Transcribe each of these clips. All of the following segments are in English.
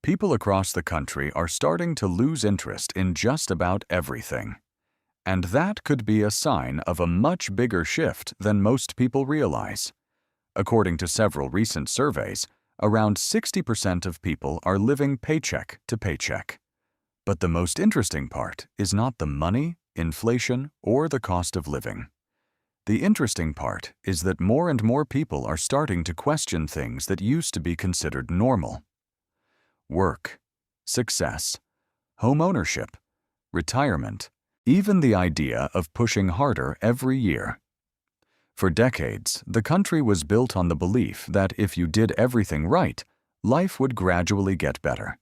People across the country are starting to lose interest in just about everything. And that could be a sign of a much bigger shift than most people realize. According to several recent surveys, around 60% of people are living paycheck to paycheck. But the most interesting part is not the money, inflation, or the cost of living. The interesting part is that more and more people are starting to question things that used to be considered normal. Work, success, homeownership, retirement, even the idea of pushing harder every year. For decades, the country was built on the belief that if you did everything right, life would gradually get better.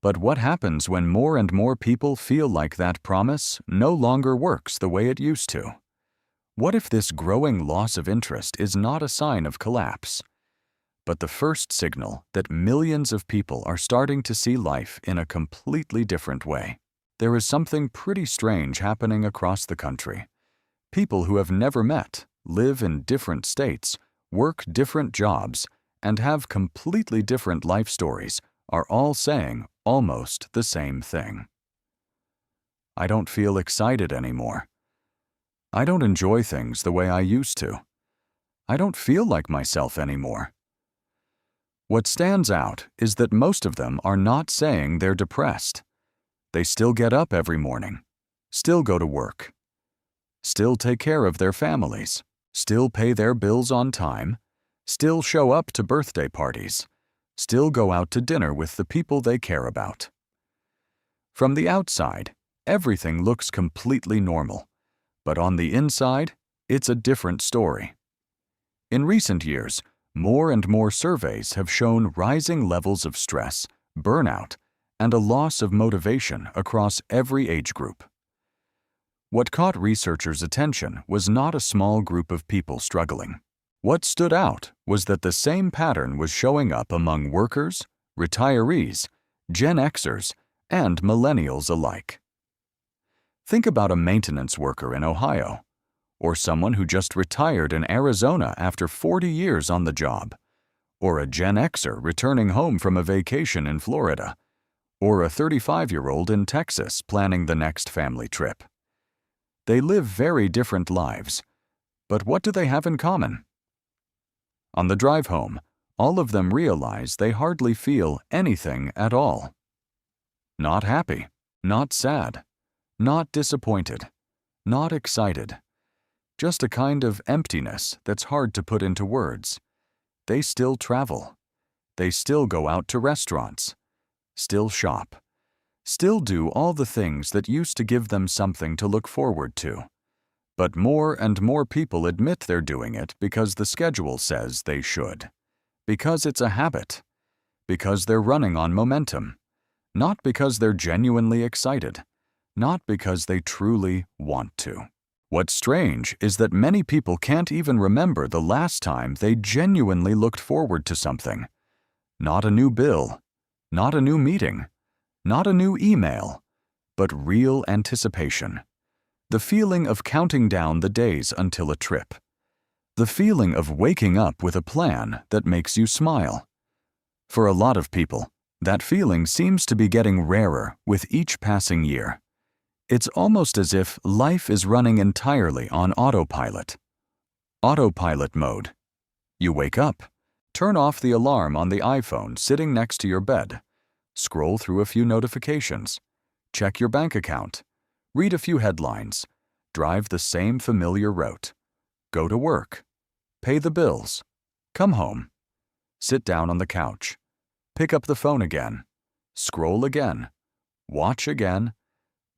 But what happens when more and more people feel like that promise no longer works the way it used to? What if this growing loss of interest is not a sign of collapse, but the first signal that millions of people are starting to see life in a completely different way? There is something pretty strange happening across the country. People who have never met, live in different states, work different jobs, and have completely different life stories are all saying almost the same thing. I don't feel excited anymore. I don't enjoy things the way I used to. I don't feel like myself anymore. What stands out is that most of them are not saying they're depressed. They still get up every morning, still go to work, still take care of their families, still pay their bills on time, still show up to birthday parties, still go out to dinner with the people they care about. From the outside, everything looks completely normal, but on the inside, it's a different story. In recent years, more and more surveys have shown rising levels of stress, burnout, and a loss of motivation across every age group. What caught researchers' attention was not a small group of people struggling. What stood out was that the same pattern was showing up among workers, retirees, Gen Xers, and millennials alike. Think about a maintenance worker in Ohio, or someone who just retired in Arizona after 40 years on the job, or a Gen Xer returning home from a vacation in Florida, or a 35-year-old in Texas planning the next family trip. They live very different lives, but what do they have in common? On the drive home, all of them realize they hardly feel anything at all. Not happy, not sad, not disappointed, not excited. Just a kind of emptiness that's hard to put into words. They still travel. They still go out to restaurants. Still shop. Still do all the things that used to give them something to look forward to. But more and more people admit they're doing it because the schedule says they should. Because it's a habit. Because they're running on momentum. Not because they're genuinely excited. Not because they truly want to. What's strange is that many people can't even remember the last time they genuinely looked forward to something. Not a new bill. Not a new meeting. Not a new email. But real anticipation. The feeling of counting down the days until a trip. The feeling of waking up with a plan that makes you smile. For a lot of people, that feeling seems to be getting rarer with each passing year. It's almost as if life is running entirely on autopilot. Autopilot mode. You wake up, turn off the alarm on the iPhone sitting next to your bed, scroll through a few notifications, check your bank account, read a few headlines, drive the same familiar route, go to work, pay the bills, come home, sit down on the couch, pick up the phone again, scroll again, watch again,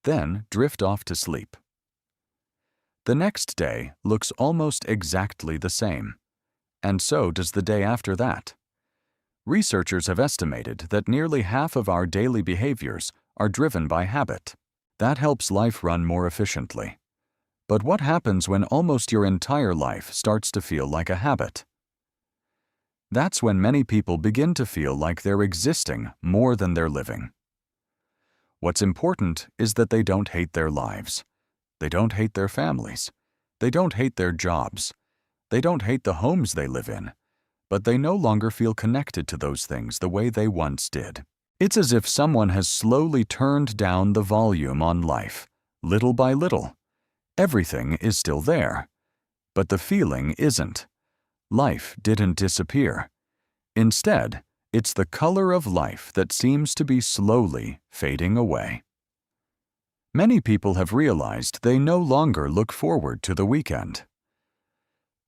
then drift off to sleep. The next day looks almost exactly the same, and so does the day after that. Researchers have estimated that nearly half of our daily behaviors are driven by habit. That helps life run more efficiently. But what happens when almost your entire life starts to feel like a habit? That's when many people begin to feel like they're existing more than they're living. What's important is that they don't hate their lives. They don't hate their families. They don't hate their jobs. They don't hate the homes they live in. But they no longer feel connected to those things the way they once did. It's as if someone has slowly turned down the volume on life, little by little. Everything is still there, but the feeling isn't. Life didn't disappear. Instead, it's the color of life that seems to be slowly fading away. Many people have realized they no longer look forward to the weekend.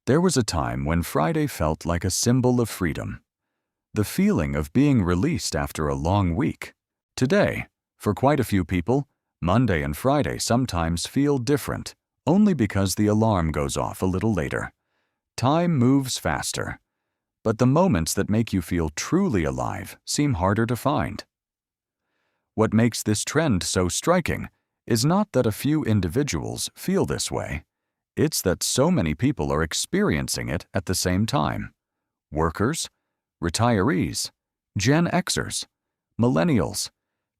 There was a time when Friday felt like a symbol of freedom, the feeling of being released after a long week. Today, for quite a few people, Monday and Friday sometimes feel different, only because the alarm goes off a little later. Time moves faster, but the moments that make you feel truly alive seem harder to find. What makes this trend so striking is not that a few individuals feel this way, it's that so many people are experiencing it at the same time. Workers, retirees, Gen Xers, millennials,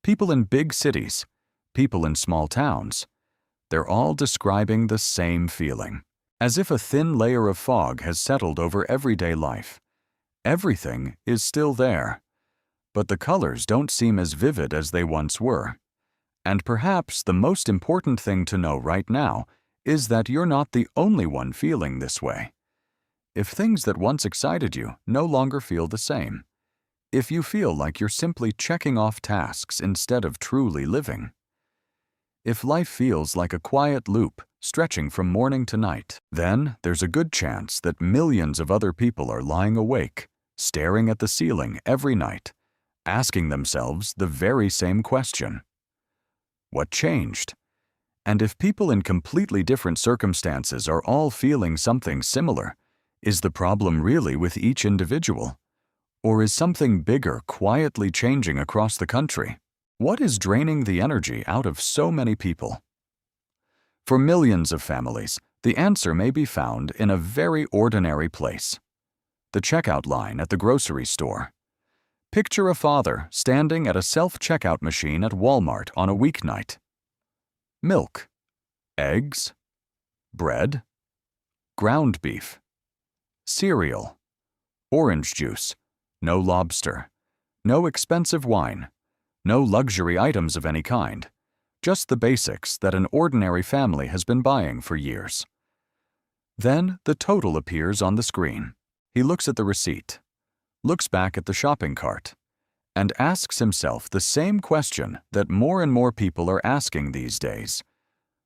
people in big cities, people in small towns. They're all describing the same feeling, as if a thin layer of fog has settled over everyday life. Everything is still there, but the colors don't seem as vivid as they once were. And perhaps the most important thing to know right now is that you're not the only one feeling this way. If things that once excited you no longer feel the same, if you feel like you're simply checking off tasks instead of truly living, if life feels like a quiet loop stretching from morning to night, then there's a good chance that millions of other people are lying awake, staring at the ceiling every night, asking themselves the very same question. What changed? And if people in completely different circumstances are all feeling something similar, is the problem really with each individual? Or is something bigger quietly changing across the country? What is draining the energy out of so many people? For millions of families, the answer may be found in a very ordinary place: the checkout line at the grocery store. Picture a father standing at a self-checkout machine at Walmart on a weeknight. Milk, eggs, bread, ground beef, cereal, orange juice, no lobster, no expensive wine, no luxury items of any kind, just the basics that an ordinary family has been buying for years. Then the total appears on the screen. He looks at the receipt, looks back at the shopping cart, and asks himself the same question that more and more people are asking these days.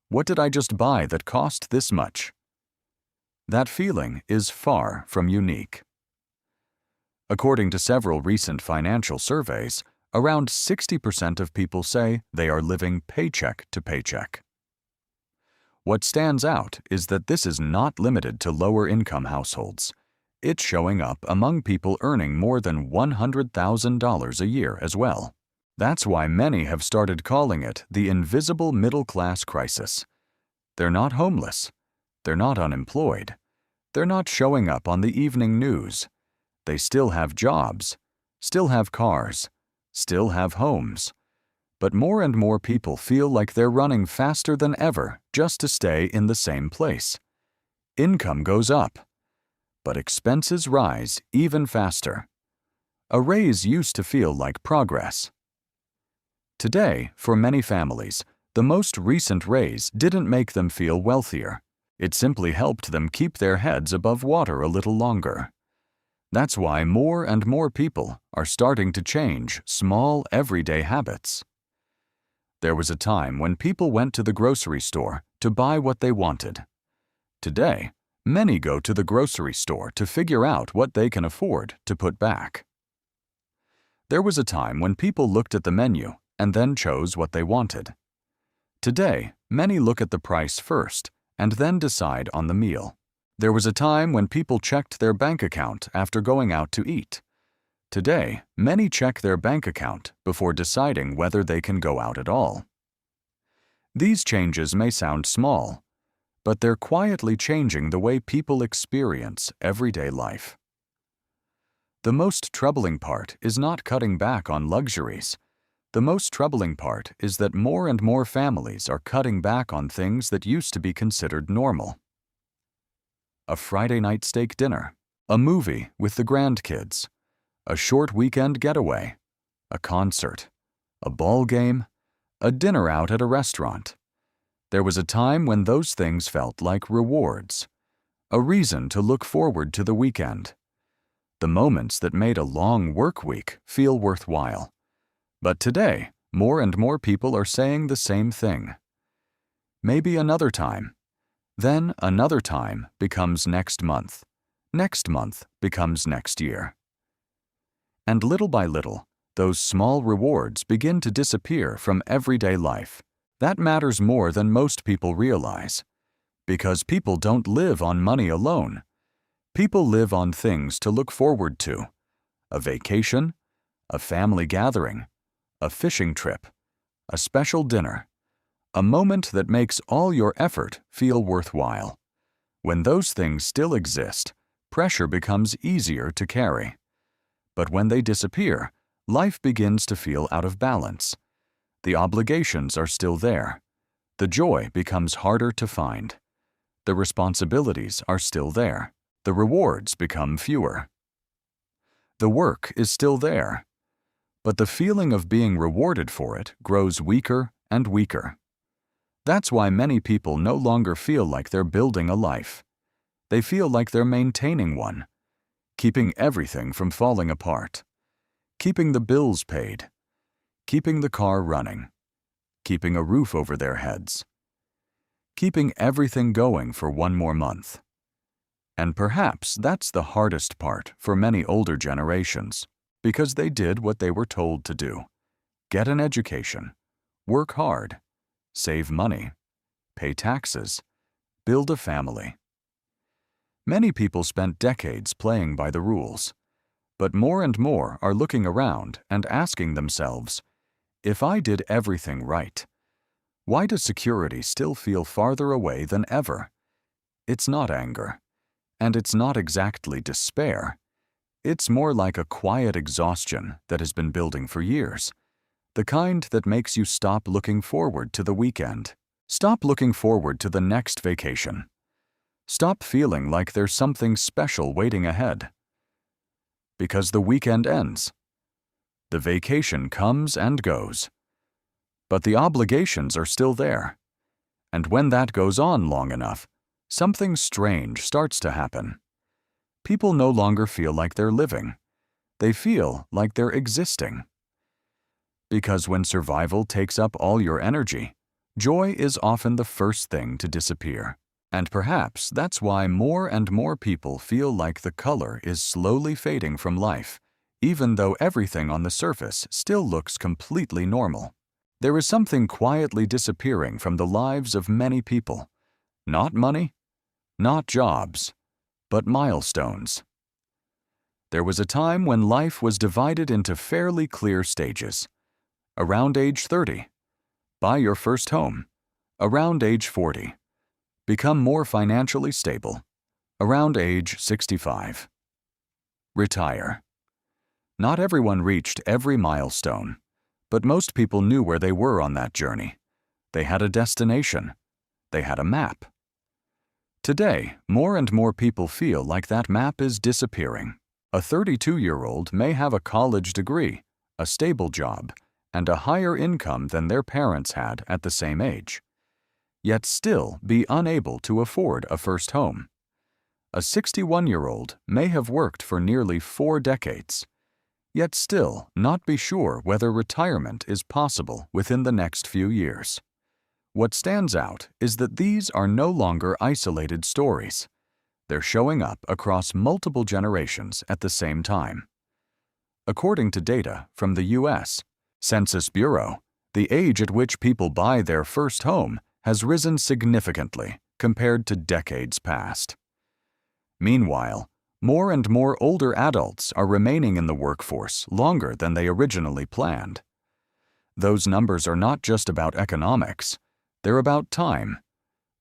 What did I just buy that cost this much? That feeling is far from unique. According to several recent financial surveys, around 60% of people say they are living paycheck to paycheck. What stands out is that this is not limited to lower-income households. It's showing up among people earning more than $100,000 a year as well. That's why many have started calling it the invisible middle-class crisis. They're not homeless. They're not unemployed. They're not showing up on the evening news. They still have jobs, still have cars, still have homes. But more and more people feel like they're running faster than ever just to stay in the same place. Income goes up, but expenses rise even faster. A raise used to feel like progress. Today, for many families, the most recent raise didn't make them feel wealthier. It simply helped them keep their heads above water a little longer. That's why more and more people are starting to change small, everyday habits. There was a time when people went to the grocery store to buy what they wanted. Today, many go to the grocery store to figure out what they can afford to put back. There was a time when people looked at the menu and then chose what they wanted. Today, many look at the price first and then decide on the meal. There was a time when people checked their bank account after going out to eat. Today, many check their bank account before deciding whether they can go out at all. These changes may sound small, but they're quietly changing the way people experience everyday life. The most troubling part is not cutting back on luxuries. The most troubling part is that more and more families are cutting back on things that used to be considered normal. A Friday night steak dinner, a movie with the grandkids, a short weekend getaway, a concert, a ball game, a dinner out at a restaurant. There was a time when those things felt like rewards, a reason to look forward to the weekend. The moments that made a long work week feel worthwhile. But today, more and more people are saying the same thing. Maybe another time. Then another time becomes next month. Next month becomes next year. And little by little, those small rewards begin to disappear from everyday life. That matters more than most people realize. Because people don't live on money alone. People live on things to look forward to. A vacation, a family gathering, a fishing trip, a special dinner, a moment that makes all your effort feel worthwhile. When those things still exist, pressure becomes easier to carry. But when they disappear, life begins to feel out of balance. The obligations are still there. The joy becomes harder to find. The responsibilities are still there. The rewards become fewer. The work is still there, but the feeling of being rewarded for it grows weaker and weaker. That's why many people no longer feel like they're building a life. They feel like they're maintaining one, keeping everything from falling apart, keeping the bills paid, keeping the car running, keeping a roof over their heads, keeping everything going for one more month. And perhaps that's the hardest part for many older generations, because they did what they were told to do. Get an education, work hard, save money, pay taxes, build a family. Many people spent decades playing by the rules, but more and more are looking around and asking themselves, if I did everything right, why does security still feel farther away than ever? It's not anger. And it's not exactly despair. It's more like a quiet exhaustion that has been building for years. The kind that makes you stop looking forward to the weekend. Stop looking forward to the next vacation. Stop feeling like there's something special waiting ahead. Because the weekend ends. The vacation comes and goes. But the obligations are still there. And when that goes on long enough, something strange starts to happen. People no longer feel like they're living. They feel like they're existing. Because when survival takes up all your energy, joy is often the first thing to disappear. And perhaps that's why more and more people feel like the color is slowly fading from life, even though everything on the surface still looks completely normal. There is something quietly disappearing from the lives of many people. Not money, not jobs, but milestones. There was a time when life was divided into fairly clear stages. Around age 30, buy your first home. Around age 40, become more financially stable. Around age 65, retire. Not everyone reached every milestone, but most people knew where they were on that journey. They had a destination. They had a map. Today, more and more people feel like that map is disappearing. A 32-year-old may have a college degree, a stable job, and a higher income than their parents had at the same age, yet still be unable to afford a first home. A 61-year-old may have worked for nearly 4 decades, yet still not be sure whether retirement is possible within the next few years. What stands out is that these are no longer isolated stories. They're showing up across multiple generations at the same time. According to data from the U.S. Census Bureau, the age at which people buy their first home has risen significantly compared to decades past. Meanwhile, more and more older adults are remaining in the workforce longer than they originally planned. Those numbers are not just about economics. They're about time.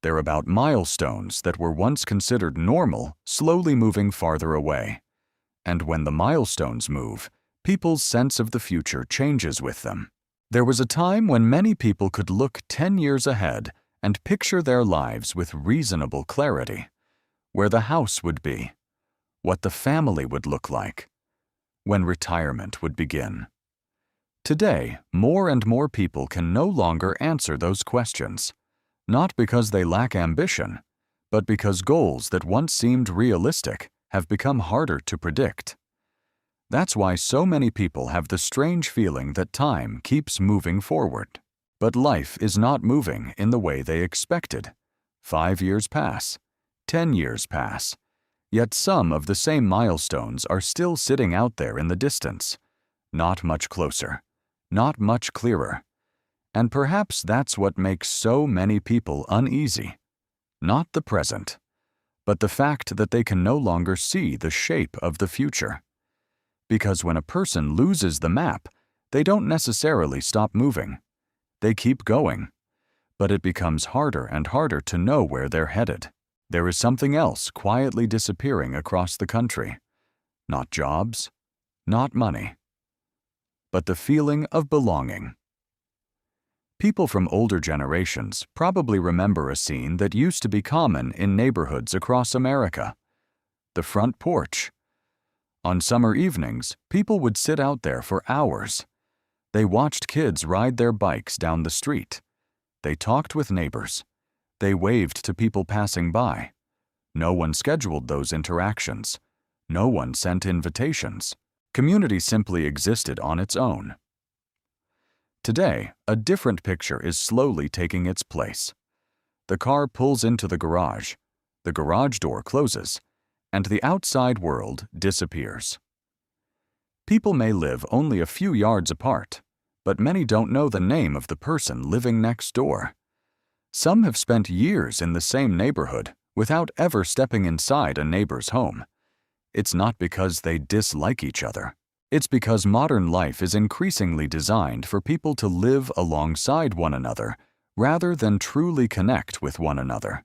They're about milestones that were once considered normal, slowly moving farther away. And when the milestones move, people's sense of the future changes with them. There was a time when many people could look 10 years ahead and picture their lives with reasonable clarity. Where the house would be, what the family would look like, when retirement would begin. Today, more and more people can no longer answer those questions, not because they lack ambition, but because goals that once seemed realistic have become harder to predict. That's why so many people have the strange feeling that time keeps moving forward. But life is not moving in the way they expected. 5 years pass, 10 years pass, yet some of the same milestones are still sitting out there in the distance, not much closer, not much clearer. And perhaps that's what makes so many people uneasy. Not the present, but the fact that they can no longer see the shape of the future. Because when a person loses the map, they don't necessarily stop moving. They keep going, but it becomes harder and harder to know where they're headed. There is something else quietly disappearing across the country. Not jobs, not money, but the feeling of belonging. People from older generations probably remember a scene that used to be common in neighborhoods across America: the front porch. On summer evenings, people would sit out there for hours. They watched kids ride their bikes down the street. They talked with neighbors. They waved to people passing by. No one scheduled those interactions. No one sent invitations. Community simply existed on its own. Today, a different picture is slowly taking its place. The car pulls into the garage door closes, and the outside world disappears. People may live only a few yards apart, but many don't know the name of the person living next door. Some have spent years in the same neighborhood without ever stepping inside a neighbor's home. It's not because they dislike each other. It's because modern life is increasingly designed for people to live alongside one another rather than truly connect with one another.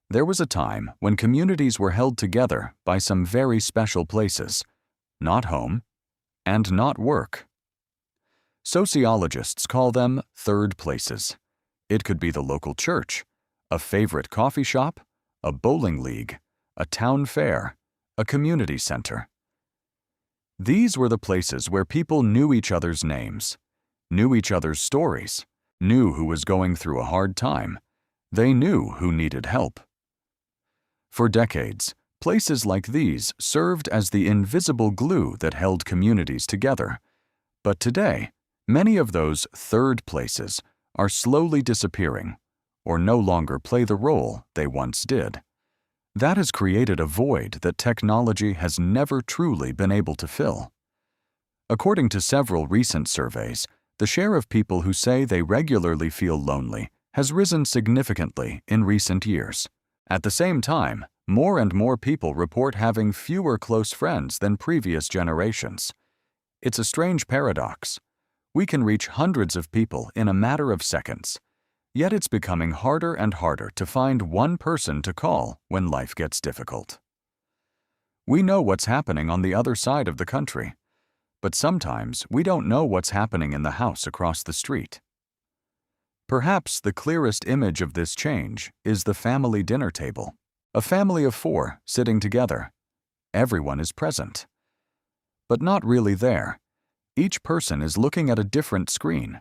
There was a time when communities were held together by some very special places, not home and not work. Sociologists call them third places. It could be the local church, a favorite coffee shop, a bowling league, a town fair, a community center. These were the places where people knew each other's names, knew each other's stories, knew who was going through a hard time. They knew who needed help. For decades, places like these served as the invisible glue that held communities together. But today, many of those third places are slowly disappearing or no longer play the role they once did. That has created a void that technology has never truly been able to fill. According to several recent surveys, the share of people who say they regularly feel lonely has risen significantly in recent years. At the same time, more and more people report having fewer close friends than previous generations. It's a strange paradox. We can reach hundreds of people in a matter of seconds. Yet it's becoming harder and harder to find one person to call when life gets difficult. We know what's happening on the other side of the country, but sometimes we don't know what's happening in the house across the street. Perhaps the clearest image of this change is the family dinner table. A family of 4 sitting together. Everyone is present, but not really there. Each person is looking at a different screen.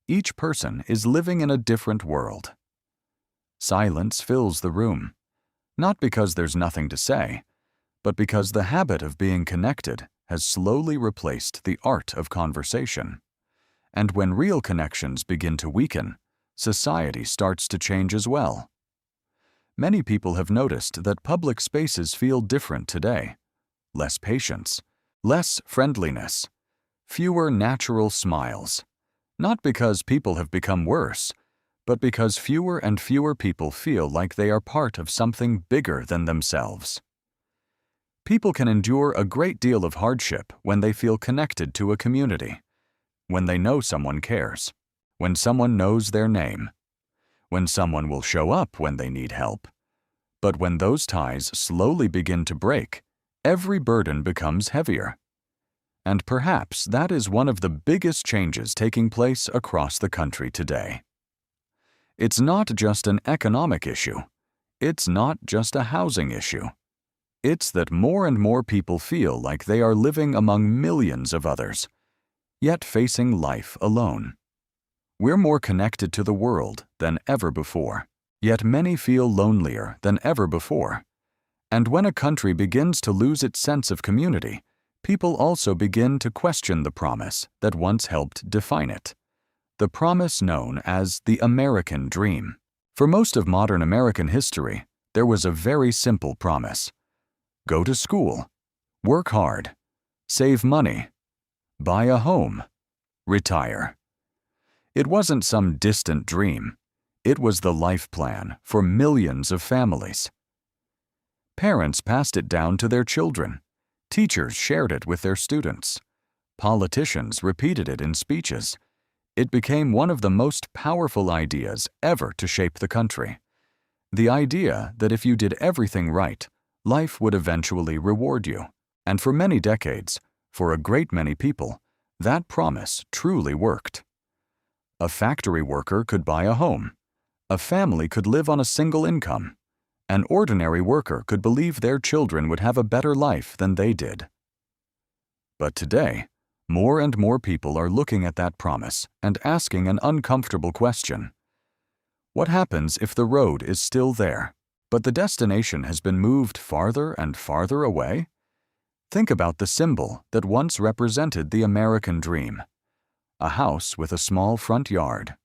Each person is living in a different world. Silence fills the room, not because there's nothing to say, but because the habit of being connected has slowly replaced the art of conversation. And when real connections begin to weaken, society starts to change as well. Many people have noticed that public spaces feel different today. Less patience, less friendliness, fewer natural smiles. Not because people have become worse, but because fewer and fewer people feel like they are part of something bigger than themselves. People can endure a great deal of hardship when they feel connected to a community, when they know someone cares, when someone knows their name, when someone will show up when they need help. But when those ties slowly begin to break, every burden becomes heavier. And perhaps that is one of the biggest changes taking place across the country today. It's not just an economic issue. It's not just a housing issue. It's that more and more people feel like they are living among millions of others. yet facing life alone. We're more connected to the world than ever before, yet many feel lonelier than ever before. And when a country begins to lose its sense of community, people also begin to question the promise that once helped define it. The promise known as the American Dream. For most of modern American history, there was a very simple promise. Go to school, work hard, save money, buy a home, retire. It wasn't some distant dream. It was the life plan for millions of families. Parents passed it down to their children. Teachers shared it with their students. Politicians repeated it in speeches. It became one of the most powerful ideas ever to shape the country. The idea that if you did everything right, life would eventually reward you. And for many decades, for a great many people, that promise truly worked. A factory worker could buy a home. A family could live on a single income. An ordinary worker could believe their children would have a better life than they did. But today, more and more people are looking at that promise and asking an uncomfortable question. What happens if the road is still there, but the destination has been moved farther and farther away? Think about the symbol that once represented the American dream. A house with a small front yard,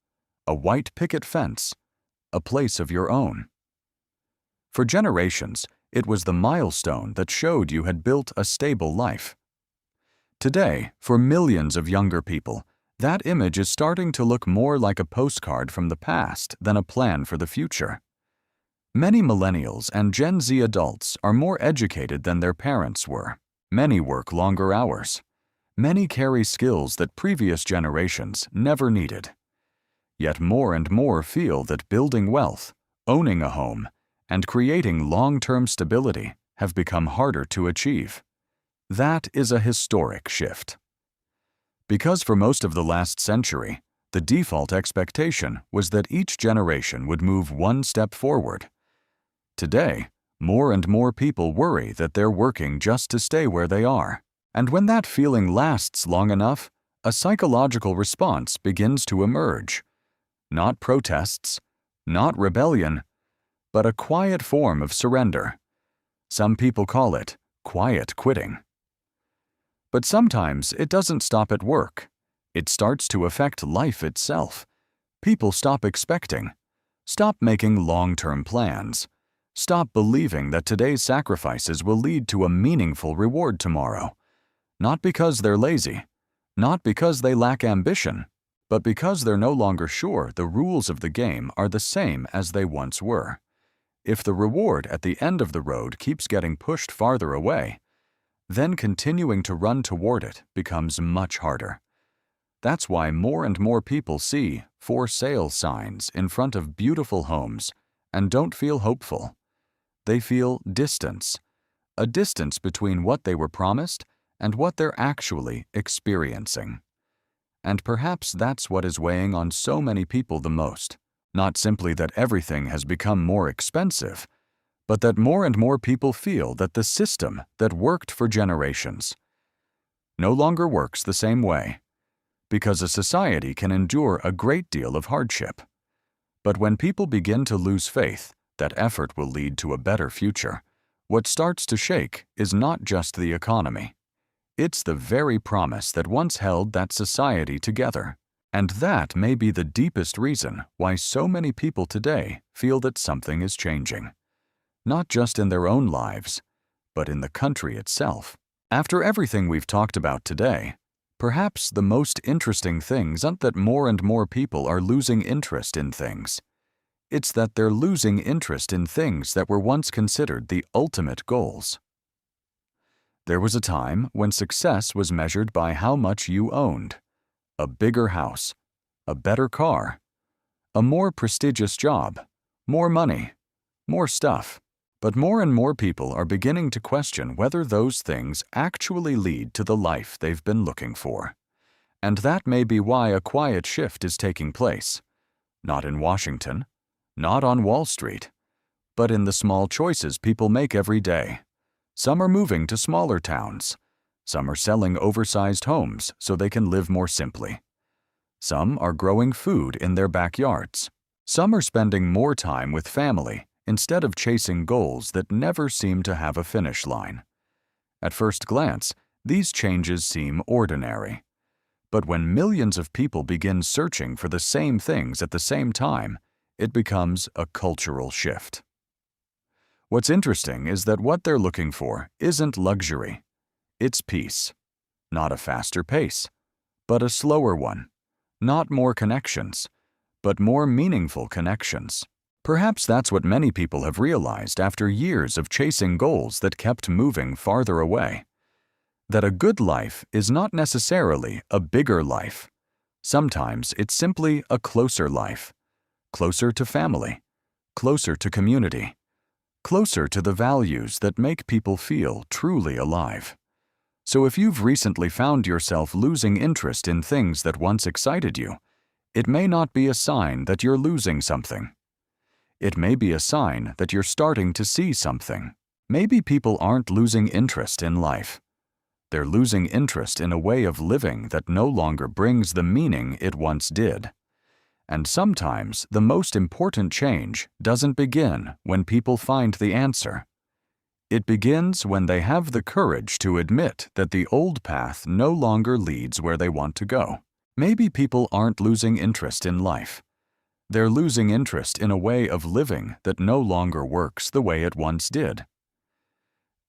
a white picket fence, a place of your own. For generations, it was the milestone that showed you had built a stable life. Today, for millions of younger people, that image is starting to look more like a postcard from the past than a plan for the future. Many millennials and Gen Z adults are more educated than their parents were. Many work longer hours. Many carry skills that previous generations never needed. Yet more and more feel that building wealth, owning a home, and creating long-term stability have become harder to achieve. That is a historic shift. Because for most of the last century, the default expectation was that each generation would move one step forward. Today, more and more people worry that they're working just to stay where they are. And when that feeling lasts long enough, a psychological response begins to emerge. Not protests, not rebellion, but a quiet form of surrender. Some people call it quiet quitting. But sometimes it doesn't stop at work. It starts to affect life itself. People stop expecting, stop making long-term plans, stop believing that today's sacrifices will lead to a meaningful reward tomorrow. Not because they're lazy, not because they lack ambition, but because they're no longer sure the rules of the game are the same as they once were. If the reward at the end of the road keeps getting pushed farther away, then continuing to run toward it becomes much harder. That's why more and more people see for sale signs in front of beautiful homes and don't feel hopeful. They feel distance, a distance between what they were promised and what they're actually experiencing. And perhaps that's what is weighing on so many people the most. Not simply that everything has become more expensive, but that more and more people feel that the system that worked for generations no longer works the same way, because a society can endure a great deal of hardship. But when people begin to lose faith that effort will lead to a better future, what starts to shake is not just the economy. It's the very promise that once held that society together. And that may be the deepest reason why so many people today feel that something is changing. Not just in their own lives, but in the country itself. After everything we've talked about today, perhaps the most interesting thing isn't that more and more people are losing interest in things. It's that they're losing interest in things that were once considered the ultimate goals. There was a time when success was measured by how much you owned. A bigger house, a better car, a more prestigious job, more money, more stuff. But more and more people are beginning to question whether those things actually lead to the life they've been looking for. And that may be why a quiet shift is taking place. Not in Washington, not on Wall Street, but in the small choices people make every day. Some are moving to smaller towns. Some are selling oversized homes so they can live more simply. Some are growing food in their backyards. Some are spending more time with family instead of chasing goals that never seem to have a finish line. At first glance, these changes seem ordinary. But when millions of people begin searching for the same things at the same time, it becomes a cultural shift. What's interesting is that what they're looking for isn't luxury. It's peace. Not a faster pace, but a slower one. Not more connections, but more meaningful connections. Perhaps that's what many people have realized after years of chasing goals that kept moving farther away. That a good life is not necessarily a bigger life. Sometimes it's simply a closer life. Closer to family. Closer to community. Closer to the values that make people feel truly alive. So if you've recently found yourself losing interest in things that once excited you, it may not be a sign that you're losing something. It may be a sign that you're starting to see something. Maybe people aren't losing interest in life. They're losing interest in a way of living that no longer brings the meaning it once did. And sometimes the most important change doesn't begin when people find the answer. It begins when they have the courage to admit that the old path no longer leads where they want to go. Maybe people aren't losing interest in life. They're losing interest in a way of living that no longer works the way it once did.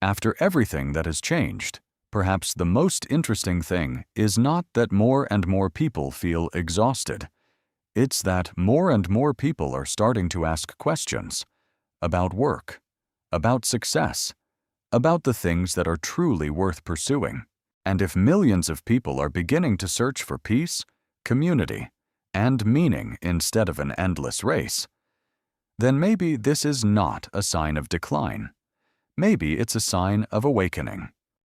After everything that has changed, perhaps the most interesting thing is not that more and more people feel exhausted. It's that more and more people are starting to ask questions about work, about success, about the things that are truly worth pursuing. And if millions of people are beginning to search for peace, community, and meaning instead of an endless race, then maybe this is not a sign of decline. Maybe it's a sign of awakening.